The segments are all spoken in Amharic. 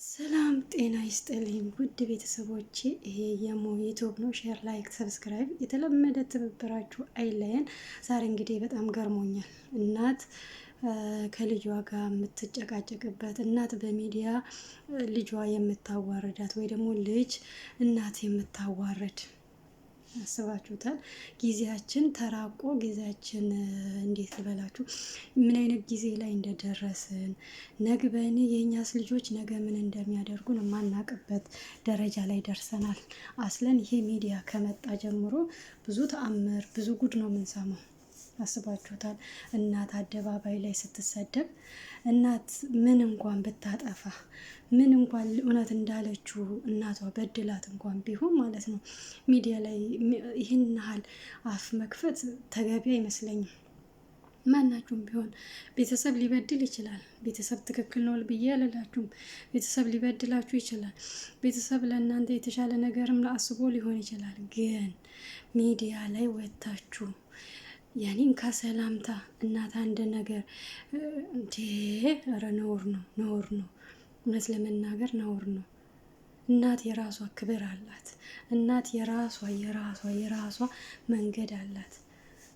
ሰላም ጤና ይስጥልኝ ውድ ቤተሰቦቼ፣ ይሄ የሞ ዩቲዩብ ነው። ሼር፣ ላይክ፣ ሰብስክራይብ የተለመደ ትብብራችሁ አይለየን። ዛሬ እንግዲህ በጣም ገርሞኛል። እናት ከልጇ ጋር የምትጨቃጨቅበት፣ እናት በሚዲያ ልጇ የምታዋርዳት ወይ ደግሞ ልጅ እናት የምታዋርድ አስባችሁታል? ጊዜያችን ተራቆ ጊዜያችን እንዴት ልበላችሁ ምን አይነት ጊዜ ላይ እንደደረስን ነግበን የእኛስ ልጆች ነገ ምን እንደሚያደርጉን የማናቅበት ደረጃ ላይ ደርሰናል። አስለን ይሄ ሚዲያ ከመጣ ጀምሮ ብዙ ተአምር ብዙ ጉድ ነው የምንሰማው። አስባችሁታል? እናት አደባባይ ላይ ስትሰደብ፣ እናት ምን እንኳን ብታጠፋ ምን እንኳን እውነት እንዳለችው እናቷ በድላት እንኳን ቢሆን ማለት ነው ሚዲያ ላይ ይህን ያህል አፍ መክፈት ተገቢ አይመስለኝም። ማናችሁም ቢሆን ቤተሰብ ሊበድል ይችላል። ቤተሰብ ትክክል ነው ብዬ አልላችሁም። ቤተሰብ ሊበድላችሁ ይችላል። ቤተሰብ ለእናንተ የተሻለ ነገርም አስቦ ሊሆን ይችላል። ግን ሚዲያ ላይ ወጥታችሁ ያኔን ከሰላምታ እናት አንድ ነገር እንዴ! ኧረ ነውር ነው፣ ነውር ነው። እውነት ለመናገር ነውር ነው። እናት የራሷ ክብር አላት። እናት የራሷ መንገድ አላት።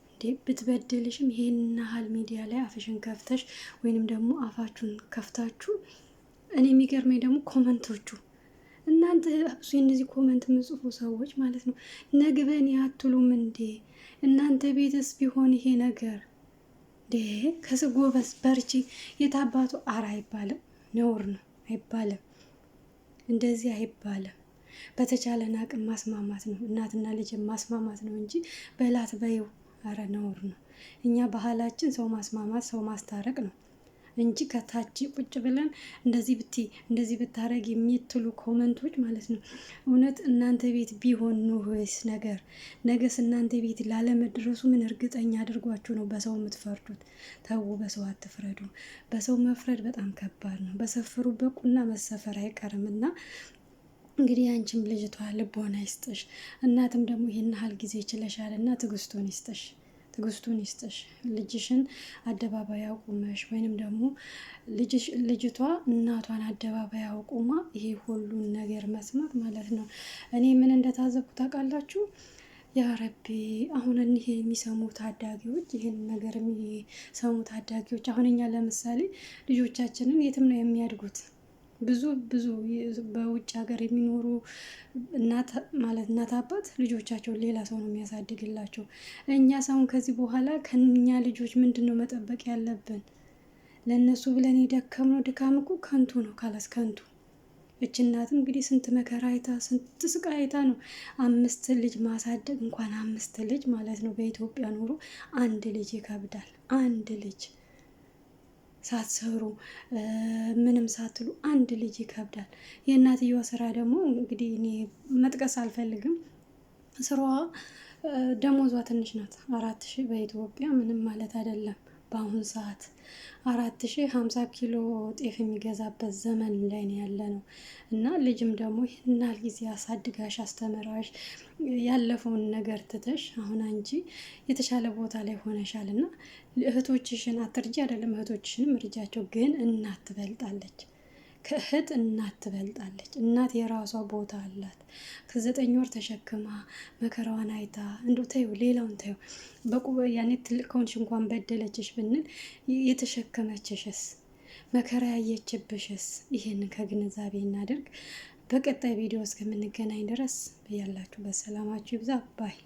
እንዴ ብትበድልሽም ይሄን ያህል ሚዲያ ላይ አፍሽን ከፍተሽ ወይንም ደግሞ አፋችሁን ከፍታችሁ፣ እኔ የሚገርመኝ ደግሞ ኮመንቶቹ እናንተ ብዙ እነዚህ ኮመንት የምጽፉ ሰዎች ማለት ነው ነግበን ያትሉም እንዴ? እናንተ ቤትስ ቢሆን ይሄ ነገር እንዴ ከስጎበስ በርቺ የታባቱ አራ አይባልም። ነውር ነው፣ አይባልም። እንደዚህ አይባልም። በተቻለን አቅም ማስማማት ነው፣ እናትና ልጅ ማስማማት ነው እንጂ በላት በይው፣ አረ ነውር ነው። እኛ ባህላችን ሰው ማስማማት ሰው ማስታረቅ ነው እንጂ ከታች ቁጭ ብለን እንደዚህ ብታረግ የሚትሉ ኮመንቶች ማለት ነው። እውነት እናንተ ቤት ቢሆን ኖህስ ነገር ነገስ እናንተ ቤት ላለመድረሱ ምን እርግጠኛ አድርጓችሁ ነው በሰው የምትፈርዱት? ተው፣ በሰው አትፍረዱ። በሰው መፍረድ በጣም ከባድ ነው። በሰፈሩበት ቁና መሰፈር አይቀርም እና እንግዲህ አንቺም ልጅቷ ልቦና ይስጥሽ፣ እናትም ደግሞ ይህን ያህል ጊዜ ችለሻል እና ትዕግስቱን ይስጥሽ። ልጅሽን አደባባይ አቁመሽ ወይንም ደግሞ ልጅቷ እናቷን አደባባይ አቁማ ይሄ ሁሉን ነገር መስማት ማለት ነው። እኔ ምን እንደታዘብኩ ታውቃላችሁ? ያ ረቢ፣ አሁን ይሄ የሚሰሙ ታዳጊዎች ይህን ነገር የሚሰሙ ታዳጊዎች አሁን እኛ ለምሳሌ ልጆቻችንን የትም ነው የሚያድጉት። ብዙ በውጭ ሀገር የሚኖሩ እናት አባት ልጆቻቸውን ሌላ ሰው ነው የሚያሳድግላቸው። እኛ ሳሁን ከዚህ በኋላ ከኛ ልጆች ምንድን ነው መጠበቅ ያለብን? ለእነሱ ብለን የደከምነው ድካም እኮ ከንቱ ነው፣ ካላስ ከንቱ። እች እናትም እንግዲህ ስንት መከራ አይታ ስንት ስቃይ አይታ ነው 5 ልጅ ማሳደግ። እንኳን 5 ልጅ ማለት ነው በኢትዮጵያ ኑሮ 1 ልጅ ይከብዳል። 1 ልጅ ሳትሰሩ ምንም ሳትሉ 1 ልጅ ይከብዳል። የእናትየዋ ስራ ደግሞ እንግዲህ እኔ መጥቀስ አልፈልግም። ስራዋ ደሞዟ ትንሽ ናት። 4000 በኢትዮጵያ ምንም ማለት አይደለም። በአሁን ሰዓት 4050 ኪሎ ጤፍ የሚገዛበት ዘመን ላይ ነው ያለ ነው። እና ልጅም ደግሞ ይህን ያህል ጊዜ አሳድጋሽ አስተምራሽ ያለፈውን ነገር ትተሽ አሁን አንቺ የተሻለ ቦታ ላይ ሆነሻል እና እህቶችሽን አትርጂ አይደለም፣ እህቶችሽንም እርጃቸው። ግን እናት ትበልጣለች፣ ከእህት እናት ትበልጣለች። እናት የራሷ ቦታ አላት። ከ9 ወር ተሸክማ መከራዋን አይታ እንደው ተይው፣ ሌላውን ተይው። ያኔ ትልቅ ከሆንሽ እንኳን በደለችሽ ብንል የተሸከመችሽስ መከራ ያየችብሽስ? ይሄንን ከግንዛቤ እናድርግ። በቀጣይ ቪዲዮ እስከምንገናኝ ድረስ በያላችሁ በሰላማችሁ ይብዛ ባይ